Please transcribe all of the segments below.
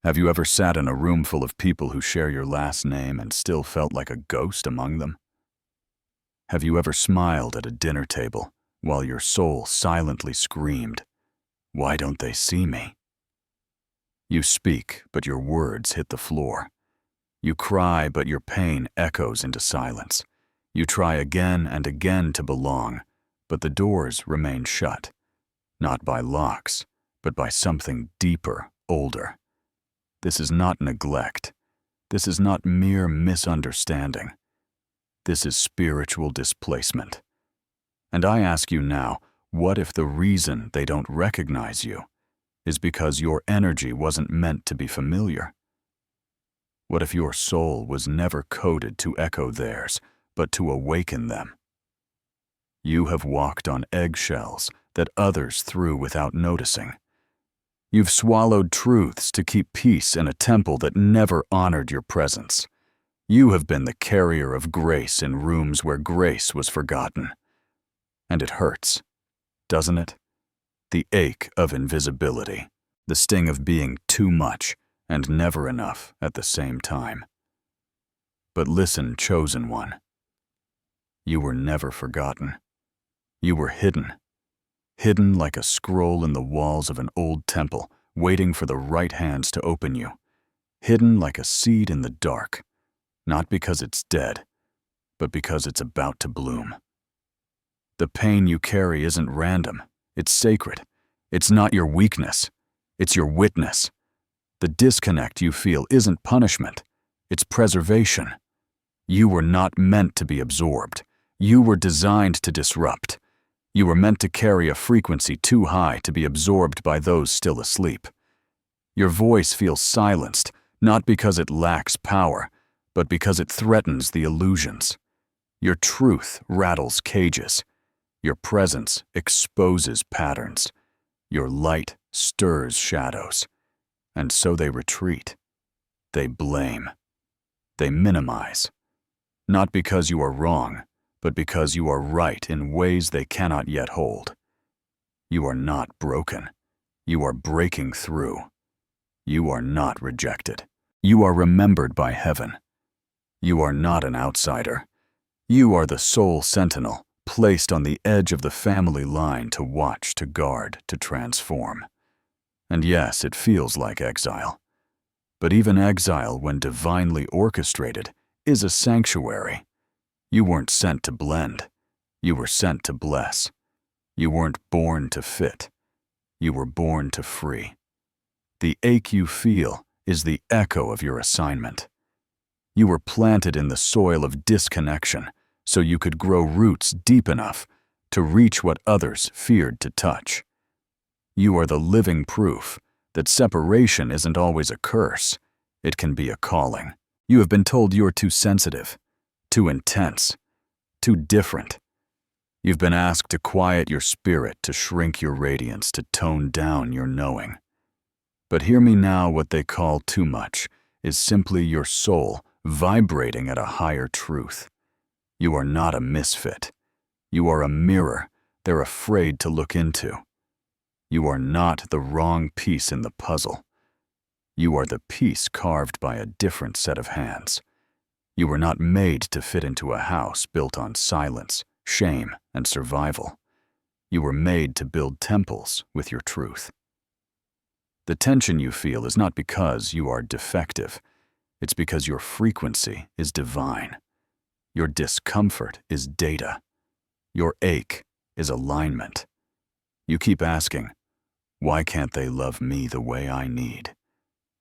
Have you ever sat in a room full of people who share your last name and still felt like a ghost among them? Have you ever smiled at a dinner table while your soul silently screamed, "Why don't they see me?" You speak, but your words hit the floor. You cry, but your pain echoes into silence. You try again and again to belong, but the doors remain shut, not by locks, but by something deeper, older. This is not neglect. This is not mere misunderstanding. This is spiritual displacement. And I ask you now, what if the reason they don't recognize you is because your energy wasn't meant to be familiar? What if your soul was never coded to echo theirs, but to awaken them? You have walked on eggshells that others threw without noticing. You've swallowed truths to keep peace in a temple that never honored your presence. You have been the carrier of grace in rooms where grace was forgotten. And it hurts, doesn't it? The ache of invisibility, the sting of being too much and never enough at the same time. But listen, chosen one. You were never forgotten. You were hidden like a scroll in the walls of an old temple, waiting for the right hands to open you. Hidden like a seed in the dark, not because it's dead, but because it's about to bloom. The pain you carry isn't random, it's sacred. It's not your weakness, it's your witness. The disconnect you feel isn't punishment, it's preservation. You were not meant to be absorbed. You were designed to disrupt. You were meant to carry a frequency too high to be absorbed by those still asleep. Your voice feels silenced, not because it lacks power, but because it threatens the illusions. Your truth rattles cages. Your presence exposes patterns. Your light stirs shadows. And so they retreat. They blame. They minimize. Not because you are wrong, but because you are right in ways they cannot yet hold. You are not broken. You are breaking through. You are not rejected. You are remembered by heaven. You are not an outsider. You are the soul sentinel, placed on the edge of the family line to watch, to guard, to transform. And yes, it feels like exile. But even exile, when divinely orchestrated, is a sanctuary. You weren't sent to blend. You were sent to bless. You weren't born to fit. You were born to free. The ache you feel is the echo of your assignment. You were planted in the soil of disconnection so you could grow roots deep enough to reach what others feared to touch. You are the living proof that separation isn't always a curse. It can be a calling. You have been told you're too sensitive, too intense, too different. You've been asked to quiet your spirit, to shrink your radiance, to tone down your knowing. But hear me now, what they call too much is simply your soul vibrating at a higher truth. You are not a misfit. You are a mirror they're afraid to look into. You are not the wrong piece in the puzzle. You are the piece carved by a different set of hands. You were not made to fit into a house built on silence, shame, and survival. You were made to build temples with your truth. The tension you feel is not because you are defective. It's because your frequency is divine. Your discomfort is data. Your ache is alignment. You keep asking, why can't they love me the way I need?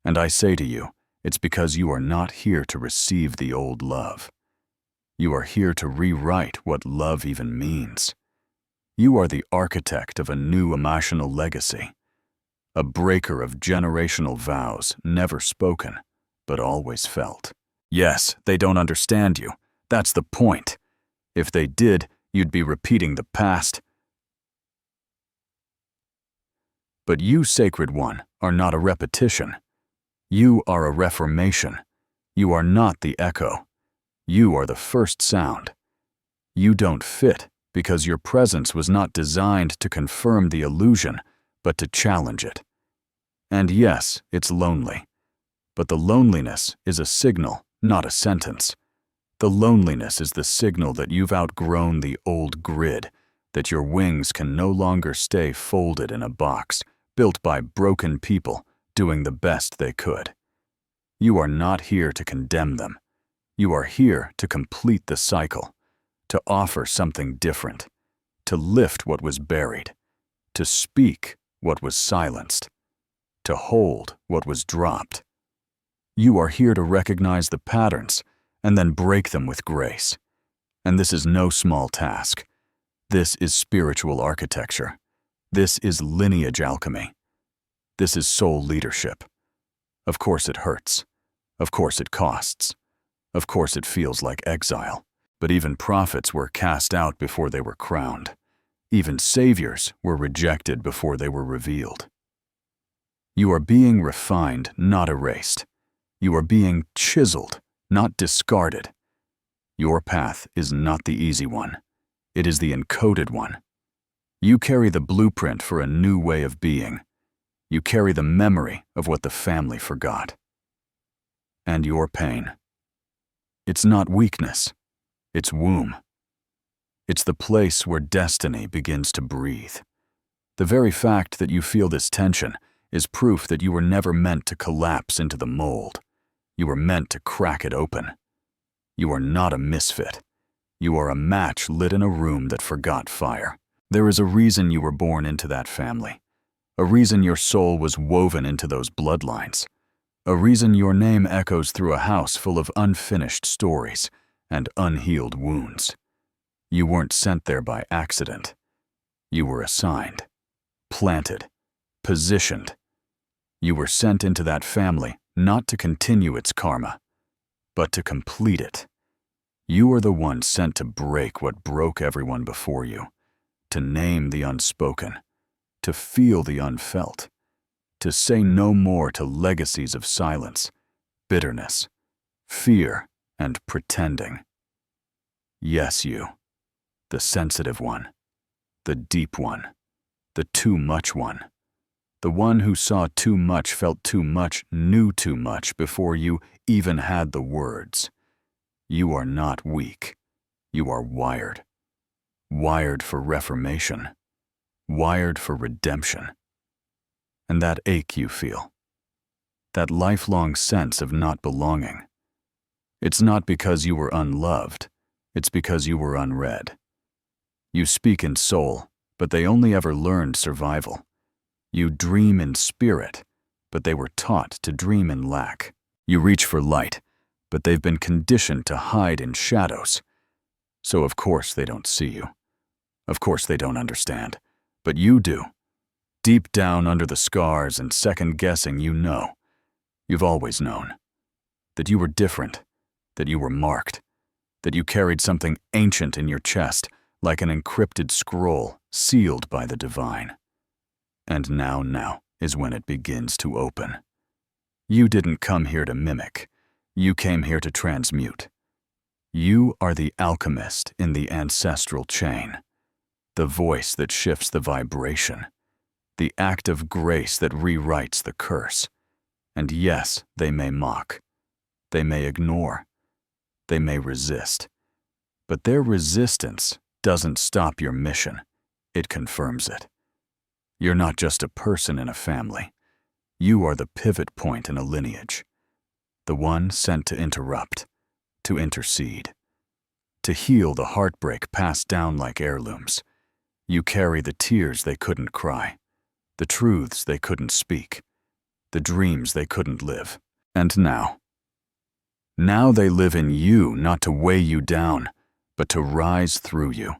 And I say to you, it's because you are not here to receive the old love. You are here to rewrite what love even means. You are the architect of a new emotional legacy, a breaker of generational vows never spoken, but always felt. Yes, they don't understand you. That's the point. If they did, you'd be repeating the past. But you, Sacred One, are not a repetition. You are a reformation. You are not the echo. You are the first sound. You don't fit because your presence was not designed to confirm the illusion, but to challenge it. And yes, it's lonely. But the loneliness is a signal, not a sentence. The loneliness is the signal that you've outgrown the old grid, that your wings can no longer stay folded in a box built by broken people doing the best they could. You are not here to condemn them. You are here to complete the cycle, to offer something different, to lift what was buried, to speak what was silenced, to hold what was dropped. You are here to recognize the patterns and then break them with grace. And this is no small task. This is spiritual architecture. This is lineage alchemy. This is soul leadership. Of course it hurts. Of course it costs. Of course it feels like exile. But even prophets were cast out before they were crowned. Even saviors were rejected before they were revealed. You are being refined, not erased. You are being chiseled, not discarded. Your path is not the easy one. It is the encoded one. You carry the blueprint for a new way of being. You carry the memory of what the family forgot. And your pain. It's not weakness. It's womb. It's the place where destiny begins to breathe. The very fact that you feel this tension is proof that you were never meant to collapse into the mold. You were meant to crack it open. You are not a misfit. You are a match lit in a room that forgot fire. There is a reason you were born into that family. A reason your soul was woven into those bloodlines. A reason your name echoes through a house full of unfinished stories and unhealed wounds. You weren't sent there by accident. You were assigned, planted, positioned. You were sent into that family not to continue its karma, but to complete it. You are the one sent to break what broke everyone before you, to name the unspoken, to feel the unfelt, to say no more to legacies of silence, bitterness, fear, and pretending. Yes, you, the sensitive one, the deep one, the too much one, the one who saw too much, felt too much, knew too much before you even had the words. You are not weak. You are wired. Wired for reformation. Wired for redemption. And that ache you feel, that lifelong sense of not belonging, it's not because you were unloved, it's because you were unread. You speak in soul, but they only ever learned survival. You dream in spirit, but they were taught to dream in lack. You reach for light, but they've been conditioned to hide in shadows. So of course they don't see you. Of course they don't understand, but you do. Deep down under the scars and second-guessing, you know. You've always known. That you were different, that you were marked, that you carried something ancient in your chest, like an encrypted scroll sealed by the divine. And now is when it begins to open. You didn't come here to mimic. You came here to transmute. You are the alchemist in the ancestral chain, the voice that shifts the vibration, the act of grace that rewrites the curse. And yes, they may mock. They may ignore. They may resist. But their resistance doesn't stop your mission. It confirms it. You're not just a person in a family. You are the pivot point in a lineage. The one sent to interrupt, to intercede, to heal the heartbreak passed down like heirlooms. You carry the tears they couldn't cry, the truths they couldn't speak, the dreams they couldn't live. And now they live in you, not to weigh you down, but to rise through you.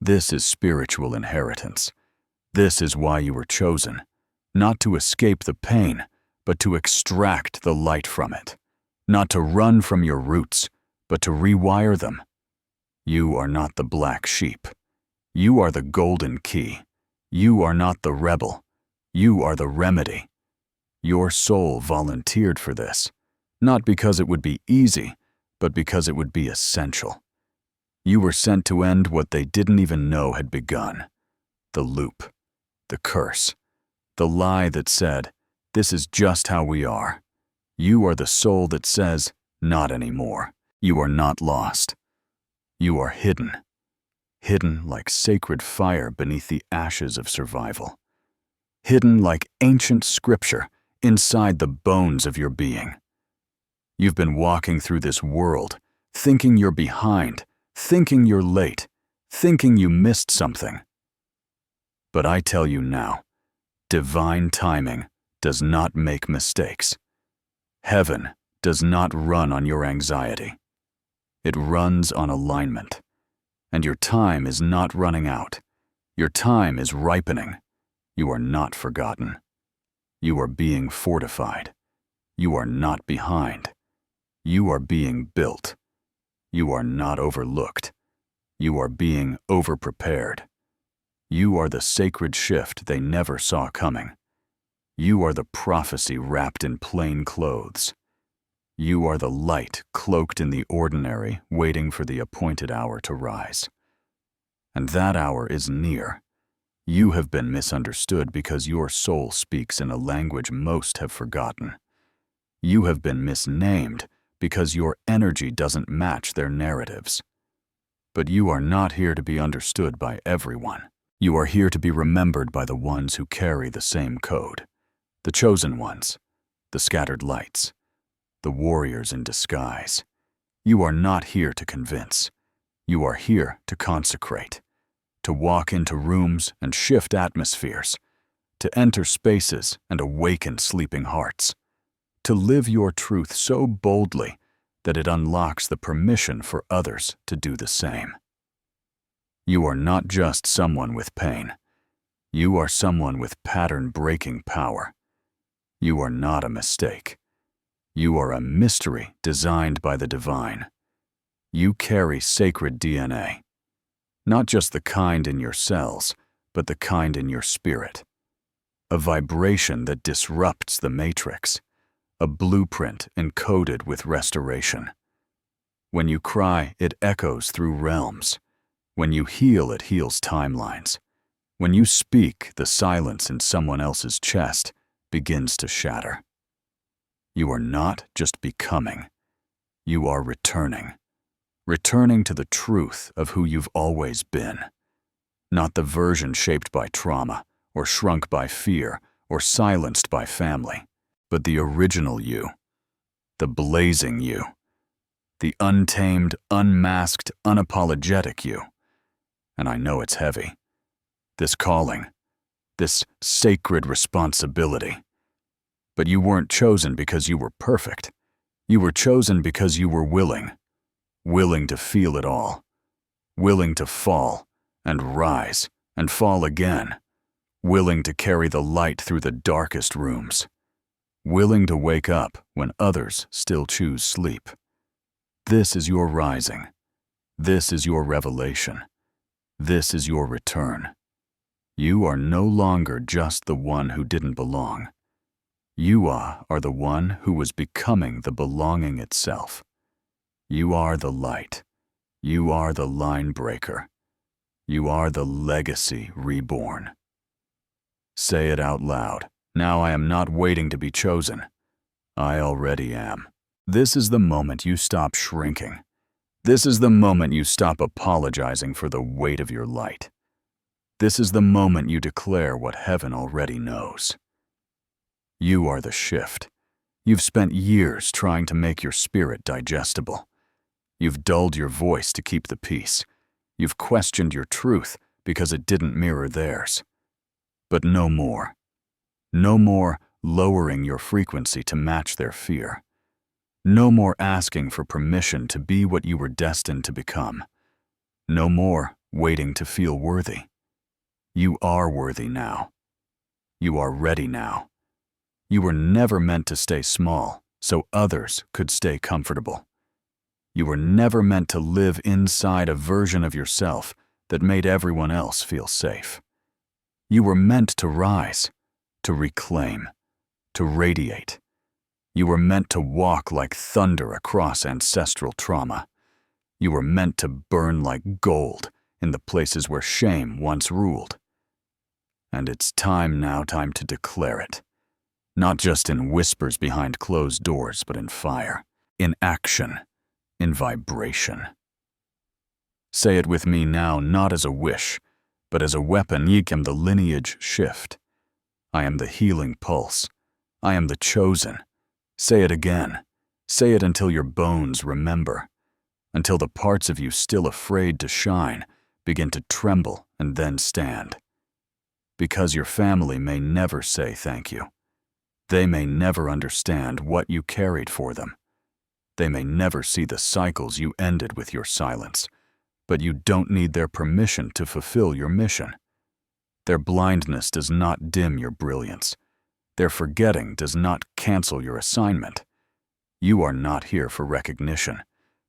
This is spiritual inheritance. This is why you were chosen, not to escape the pain, but to extract the light from it, not to run from your roots, but to rewire them. You are not the black sheep. You are the golden key. You are not the rebel. You are the remedy. Your soul volunteered for this, not because it would be easy, but because it would be essential. You were sent to end what they didn't even know had begun. The loop, the curse, the lie that said, "This is just how we are." You are the soul that says, not anymore. You are not lost. You are hidden. Hidden like sacred fire beneath the ashes of survival. Hidden like ancient scripture inside the bones of your being. You've been walking through this world, thinking you're behind, thinking you're late, thinking you missed something. But I tell you now, divine timing does not make mistakes. Heaven does not run on your anxiety. It runs on alignment. And your time is not running out. Your time is ripening. You are not forgotten. You are being fortified. You are not behind. You are being built. You are not overlooked. You are being overprepared. You are the sacred shift they never saw coming. You are the prophecy wrapped in plain clothes. You are the light cloaked in the ordinary, waiting for the appointed hour to rise. And that hour is near. You have been misunderstood because your soul speaks in a language most have forgotten. You have been misnamed because your energy doesn't match their narratives. But you are not here to be understood by everyone. You are here to be remembered by the ones who carry the same code. The chosen ones, the scattered lights, the warriors in disguise. You are not here to convince. You are here to consecrate, to walk into rooms and shift atmospheres, to enter spaces and awaken sleeping hearts, to live your truth so boldly that it unlocks the permission for others to do the same. You are not just someone with pain. You are someone with pattern-breaking power. You are not a mistake. You are a mystery designed by the divine. You carry sacred DNA, not just the kind in your cells, but the kind in your spirit. A vibration that disrupts the matrix, a blueprint encoded with restoration. When you cry, it echoes through realms. When you heal, it heals timelines. When you speak, the silence in someone else's chest begins to shatter. You are not just becoming. You are returning. Returning to the truth of who you've always been. Not the version shaped by trauma, or shrunk by fear, or silenced by family, but the original you, the blazing you, the untamed, unmasked, unapologetic you. And I know it's heavy. This calling, this sacred responsibility. But you weren't chosen because you were perfect. You were chosen because you were willing. Willing to feel it all. Willing to fall and rise and fall again. Willing to carry the light through the darkest rooms. Willing to wake up when others still choose sleep. This is your rising. This is your revelation. This is your return. You are no longer just the one who didn't belong. You are the one who was becoming the belonging itself. You are the light. You are the line breaker. You are the legacy reborn. Say it out loud. Now I am not waiting to be chosen. I already am. This is the moment you stop shrinking. This is the moment you stop apologizing for the weight of your light. This is the moment you declare what heaven already knows. You are the shift. You've spent years trying to make your spirit digestible. You've dulled your voice to keep the peace. You've questioned your truth because it didn't mirror theirs. But no more. No more lowering your frequency to match their fear. No more asking for permission to be what you were destined to become. No more waiting to feel worthy. You are worthy now. You are ready now. You were never meant to stay small so others could stay comfortable. You were never meant to live inside a version of yourself that made everyone else feel safe. You were meant to rise, to reclaim, to radiate. You were meant to walk like thunder across ancestral trauma. You were meant to burn like gold in the places where shame once ruled. And it's time now to declare it. Not just in whispers behind closed doors, but in fire, in action, in vibration. Say it with me now, not as a wish, but as a weapon. I am the lineage shift. I am the healing pulse. I am the chosen. Say it again. Say it until your bones remember, until the parts of you still afraid to shine begin to tremble and then stand. Because your family may never say thank you. They may never understand what you carried for them. They may never see the cycles you ended with your silence, but you don't need their permission to fulfill your mission. Their blindness does not dim your brilliance. Their forgetting does not cancel your assignment. You are not here for recognition.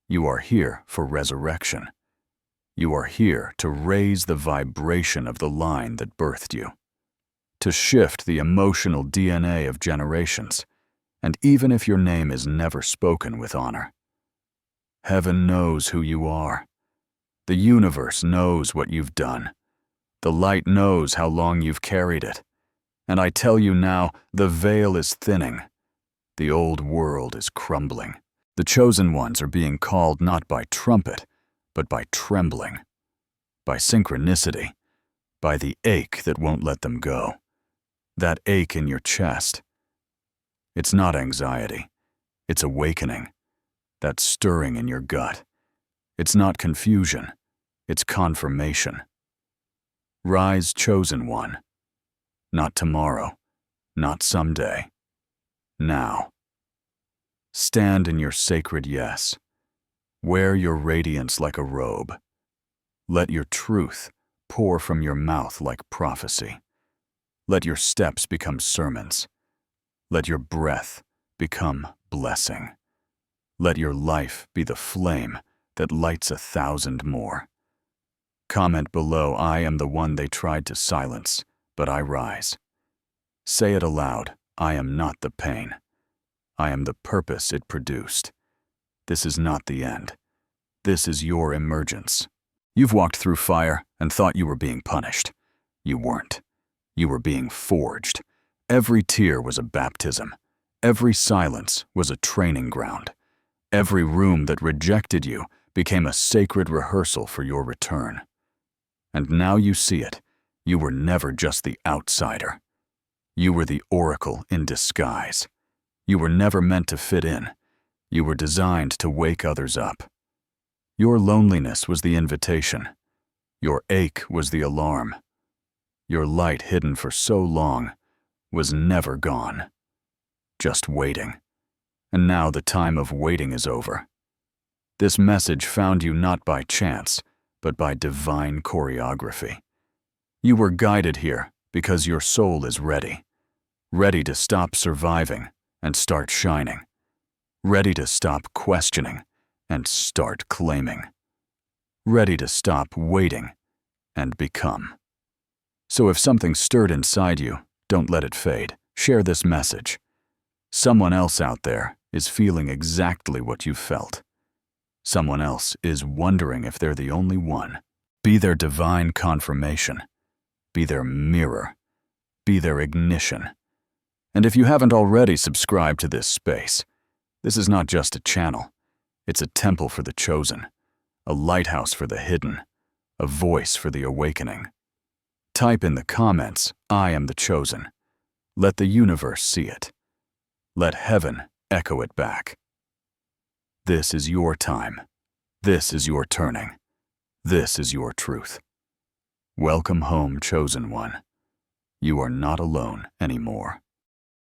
You are here for resurrection. You are here to raise the vibration of the line that birthed you, to shift the emotional DNA of generations, and even if your name is never spoken with honor. Heaven knows who you are. The universe knows what you've done. The light knows how long you've carried it. And I tell you now, the veil is thinning. The old world is crumbling. The chosen ones are being called not by trumpet, but by trembling, by synchronicity, by the ache that won't let them go. That ache in your chest. It's not anxiety. It's awakening. That stirring in your gut. It's not confusion. It's confirmation. Rise, chosen one. Not tomorrow. Not someday. Now. Stand in your sacred yes. Wear your radiance like a robe. Let your truth pour from your mouth like prophecy. Let your steps become sermons. Let your breath become blessing. Let your life be the flame that lights 1,000 more. Comment below, I am the one they tried to silence, but I rise. Say it aloud, I am not the pain. I am the purpose it produced. This is not the end. This is your emergence. You've walked through fire and thought you were being punished. You weren't. You were being forged. Every tear was a baptism. Every silence was a training ground. Every room that rejected you became a sacred rehearsal for your return. And now you see it. You were never just the outsider. You were the oracle in disguise. You were never meant to fit in. You were designed to wake others up. Your loneliness was the invitation. Your ache was the alarm. Your light hidden for so long was never gone. Just waiting. And now the time of waiting is over. This message found you not by chance, but by divine choreography. You were guided here because your soul is ready. Ready to stop surviving and start shining. Ready to stop questioning and start claiming. Ready to stop waiting and become. So if something stirred inside you, don't let it fade. Share this message. Someone else out there is feeling exactly what you felt. Someone else is wondering if they're the only one. Be their divine confirmation. Be their mirror. Be their ignition. And if you haven't already subscribed to this space, this is not just a channel. It's a temple for the chosen, a lighthouse for the hidden, a voice for the awakening. Type in the comments, I am the chosen. Let the universe see it. Let heaven echo it back. This is your time. This is your turning. This is your truth. Welcome home, chosen one. You are not alone anymore.